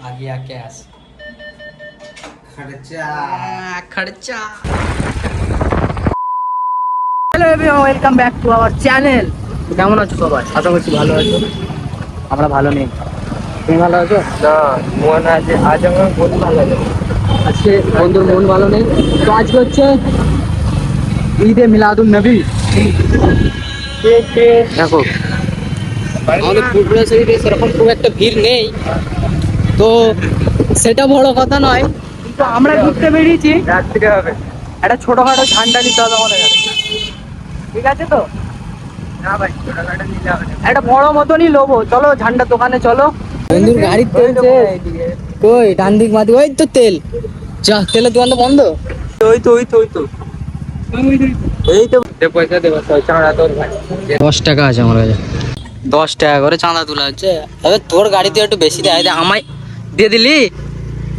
आ गया कैश खर्चा खर्चा। Hello everyone, welcome back to our channel. কেমন আছো সবাই? আশা করছি ভালো আছো। আমরা ভালো নেই। তুমি ভালো আছো? না, মন আজ আমার মন ভালো আছে। আজকে বন্ধুর মন ভালো নেই, তো আজকে হচ্ছে ঈদে মিলাদুন নবী। দেখো আমাদের ফুটবল শরীরে সেরকম খুব একটা ভিড় নেই, তো সেটা বড় কথা নয়, কিন্তু আমরা ঘুরতে বেরিয়েছি। রাত্রিরে হবে। একটা ছোটখাটো ঝান্ডা নিতে হবে আমাদের কাছে, ঠিক আছে তো? না ভাই, ছোটখাটো নিলে হবে না। একটা বড় মতনই লোবো, চলো ঝান্ডার দোকানে চলো। বন্ধুর গাড়ির তেল শেষ। কই ডান দিক মাটি, ওই তো তেল। যা, তেলের দোকান তো বন্ধ। ওই তো এই তো পয়সা দেবো, চাঁড়া তোর ভাই। 10 টাকা আছে আমার কাছে, 10 টাকা করে চাঁদা তোলা হচ্ছে। এবার তোর গাড়িতে একটু বেশি দেয়, আমায় দিয়ে দিলি,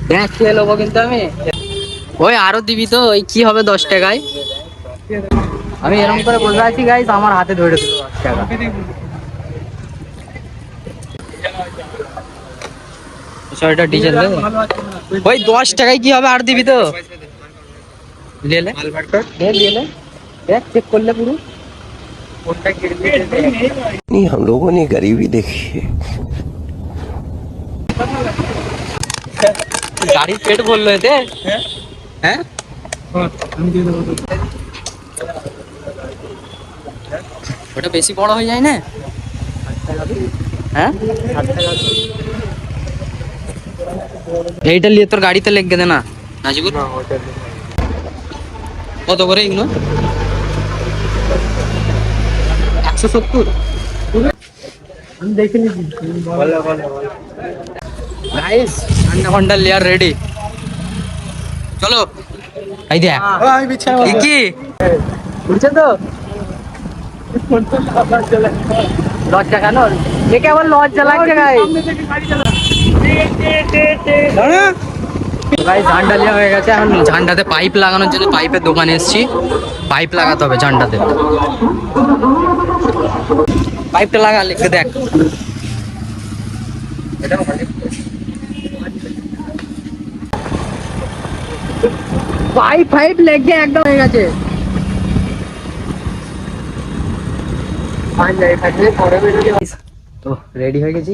দেখ খেয়ে নেবো কিন্তু আমি। ওই আরো দিবি তো, ওই কি হবে 10 টাকায়? আমি এরকম করে বসে আছি গাইস, আমার হাতে ধরে দিল 10 টাকা। ছয়টা ডিজেল দে। ওই 10 টাকায় কি হবে, আর দিবি তো? ले ले ले ले, देख चेक कर ले पूरा। नहीं, हम लोगों ने गरीबी देखी है। গাড়ি পেট বললো এতে, হ্যাঁ ওটা বেশি বড় হয়ে যায় না? হ্যাঁ এইটা নিয়ে তোর গাড়িতে লেগে দে না নাজিবুর। কত করে এগুলো? 170। আমি দেখে নিচ্ছি। গাইস ঠান্ডা ফান্ডা লেয়ার রেডি, চলো। এই দেখ আমি বিছানা কি উঠছে তো। লজ্জা কেন? দেখে আবার লজ্জা লাগছে গাইস। গাইস ঝান্ডা লিয়া হয়ে গেছে, এখন ঝান্ডাতে পাইপ লাগানোর জন্য পাইপের দোকানে এসেছি। পাইপ লাগাতে হবে ঝান্ডাতে। পাইপটা লাগা, লিখে দেখ। পাইপ লেগে একদম হয়ে গেছে। তো রেডি হয়ে গেছি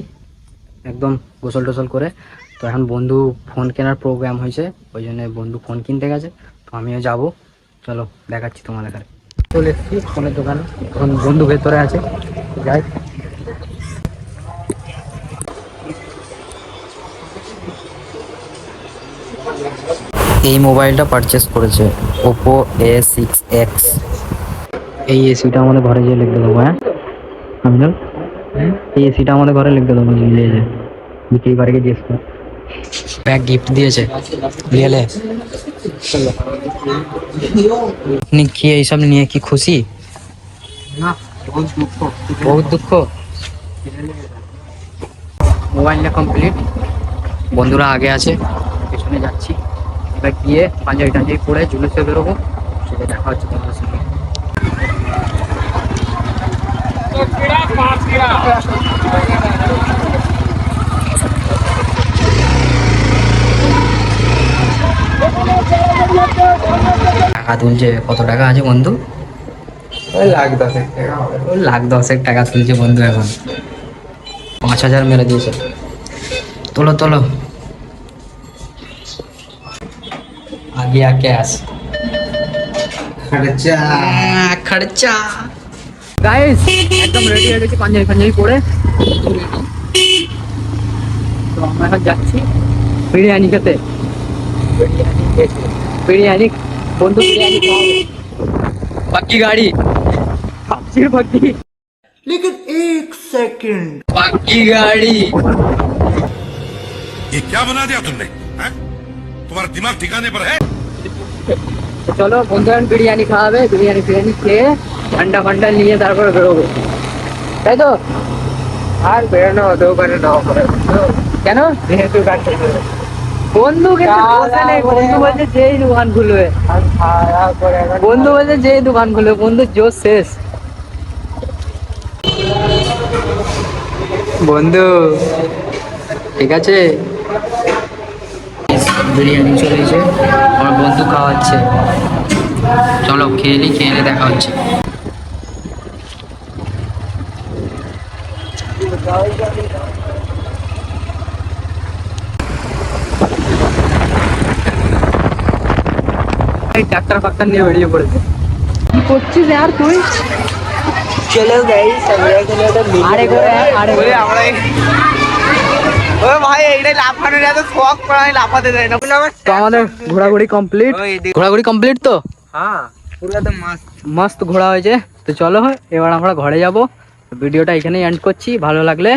একদম, গোসল টোসল করে। তো এখন বন্ধু ফোন কেনার প্রোগ্রাম হয়েছে, ওই জন্য বন্ধু ফোন কিনতে গেছে, তো আমিও যাব। চলো দেখাচ্ছি তোমাদের এখানে। চলে এসেছি ফোনের দোকানে, এখন বন্ধু ভেতরে আছে, যাই। এই মোবাইলটা পারচেস করেছে ওপো A6X। এই এসিটা আমাদের ঘরে যেয়ে লিখে দেবো। হ্যাঁ আমি এই এসিটা আমাদের ঘরে লিখে দেবো, নিয়ে যায় বিক্রি করে গিয়ে জিজ্ঞেস কর। ব্যাগ গিফট দিয়েছে, নিয়ে লে। আপনি কি এইসব নিয়ে কি খুশি? না, বহুত দুঃখ। মোবাইলটা কমপ্লিট, বন্ধুরা আগে আছে, পেছনে যাচ্ছি। এবার গিয়ে পাঞ্জাবি টাঞ্জাবি পরে জুলুসে বেরোবো, সেটা দেখা হচ্ছে তোমাদের সঙ্গে। টাকা তুলছে, কত টাকা আছে বন্ধু? ওই লাখ 10 টাকা হবে। ওই লাখ 10 টাকা তুলছে বন্ধু, এখন 5,000 মেরে দিয়েছে। তোলো তোলো, आ गया कैश খরচা खर्चा। गाइस একদম রেডি হয়ে গেছি, পাঞ্জাবি পাঞ্জাবি পরে। তো আমরা এখন যাচ্ছি বিরিয়ানি খেতে। বিরিয়ানি বন্ধু, বিরিয়ানি খাওয়াবে। पक्की गाड़ी, सिर्फ पक्की। लेकिन एक सेकंड, पक्की गाड़ी। ये क्या बना दिया तुमने? हैं? तुम्हारा दिमाग ठिकाने पर है? তো চলো বন্ধু, এখন বিরিয়ানি খাওয়াবে। বিরিয়ানি ফিরিয়ানি খেয়ে ঠান্ডা ফান্ডা নিয়ে তারপরে বেরোবো, তাই তো? আর বেরোনো হতেও পারে, নাও পারে। কেন? যেহেতু গাড়ি বন্ধু কিন্তু বসে নেই, বন্ধু বলছে যেই দোকান খুলবে, আর খাওয়া করে বন্ধু বলছে যেই দোকান খুলবে, বন্ধু জোর শেষ। বন্ধু ঠিক আছে, বিরিয়ানি চলে এসে আমার বন্ধু খাওয়াচ্ছে, চলো খেয়ে নি, খেয়ে নিয়ে দেখা হচ্ছে। ট্রাক্টর ফাক্টর নিয়ে বেরিয়ে পড়েছে। কি করছিস यार তুই? চলো গাইস আমরা এখানে একটা আরে করে আমরা ও ভাই এইটাই লাফানোর এত শখ করা হয়, লাফাতে দেয় না। তো আমাদের ঘোরাঘুরি কমপ্লিট। ঘোরাঘুরি কমপ্লিট তো? হ্যাঁ পুরো তো মাস্ত। মস্ত ঘোরা হয়েছে। তো চলো এবার আমরা ঘরে যাব। ভিডিওটা এখানেই এন্ড করছি। ভালো লাগলে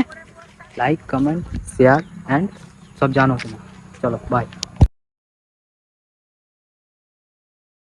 লাইক, কমেন্ট, শেয়ার অ্যান্ড সব জানো তোমরা। চলো বাই।